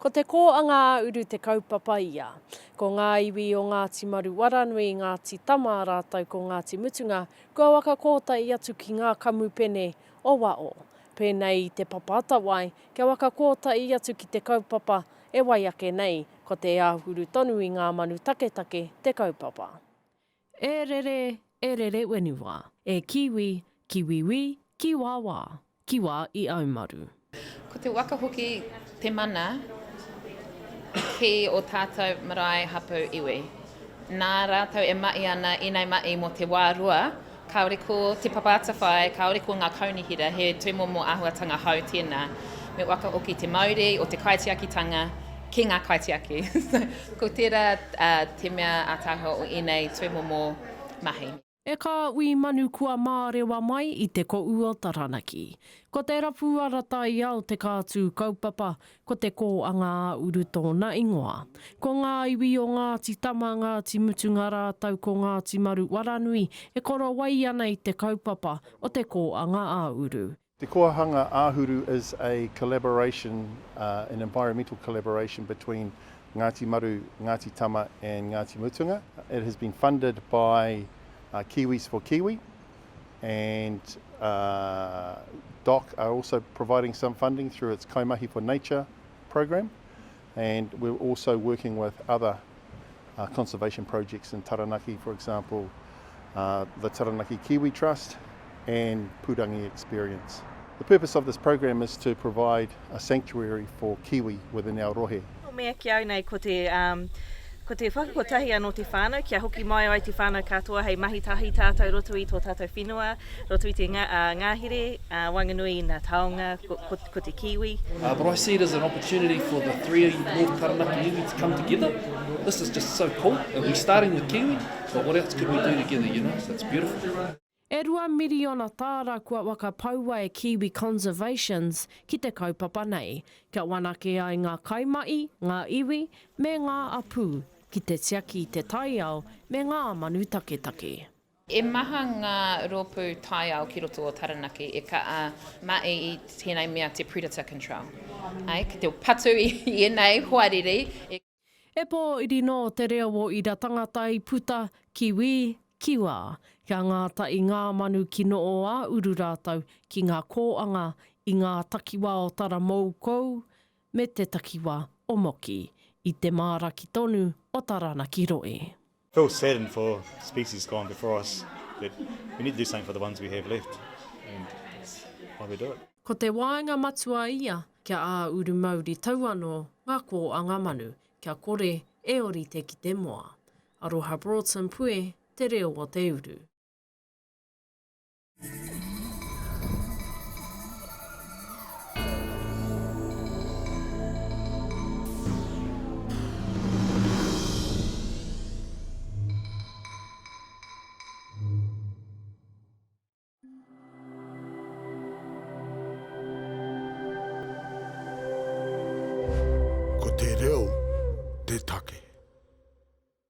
Ko te kōhanga āhuru te kaupapa ia. Ko ngā iwi o Ngāti Maru waranui Ngāti Tama rātou ko Ngāti Mutunga, kua waka kōtai atu ki ngā kamupene o wao. Pēnei Te Papa Atawhai, kia waka kōtai atu ki te kaupapa e wai ake nei, ko te āhuru tonu i ngā manu taketake te kaupapa. E rere wenua, e Kiwi, kiwiwi, kiwawa, kiwa i haumaru. Ko te waka hoki te mana, ki o tātou marae hapu iwi. Nā rātou e mai ana i nei mai mo te wārua, kaore ko Te Papa Atawhai, kaore ko ngā kaunihira, he tūmomo āHURUTANGA hau tēnā. Me waka oki te Māori o te kaitiakitanga, ki ngā kaitiaki. Ko tērā te mea ātaho o inei tūmomo mahi. E ka ui Manu kua mārewa mai i te ko'u o Taranaki. Ko te rapu aratai au te kātū kaupapa, ko te kōhanga āhuru tōna ingoa. Ko ngā iwi o Ngāti Tama, Ngāti Mutunga rātou ko Ngāti Maru waranui, e koro wai ana i te kaupapa o te kōhanga āhuru. Te Kōhanga Āhuru is a collaboration, an environmental collaboration between Ngāti Maru, Ngāti Tama and Ngāti Mutunga. It has been funded by Kiwis for Kiwi, and DOC are also providing some funding through its Kaimahi for Nature program, and we're also working with other conservation projects in Taranaki, for example, the Taranaki Kiwi Trust and Pūrangi Experience. The purpose of this program is to provide a sanctuary for Kiwi within our rohe. Mea ki au nei ko te whakakotahi anō te whānau, kia hoki mai ai te whānau katoa hei mahi tahi tātou roto i tō tātou whenua, roto i te ngāhere, wanganui nā taonga, ko te Kiwi. But I see it as an opportunity for the three North Taranaki iwi to come together. This is just so cool. We're starting with Kiwi, but what else could we do together, you know? So it's beautiful. E rua miriona tāra kua waka paua e Kiwi Conservations ki te kaupapa nei, kia wanake ai ngā kaimai, ngā iwi, me ngā apu, ki te tiaki te taiao, me ngā manu taketake. E maha ngā rōpū taiao ki roto o Taranaki e ka mai i tēnei mea te predator control. Ki te patu i nei hoariri. E pō iri no te reo o ira tangata i puta, kiwi, kiwa, kia ngāta i ngā manu ki no o āhuru rātou ki ngā kōhanga i ngā takiwa o tara maukou me te takiwa o moki i te mā-raki tonu o Taranaki roe. Feels saddened for species gone before us, but we need to do something for the ones we have left, and that's why we do it. Ko te whāinga matua ia, kia āhuru mauri tauano, ngā kōhanga manu, kia kore e ori te ki te moa. Aroha Broughton pue, te reo o te uru.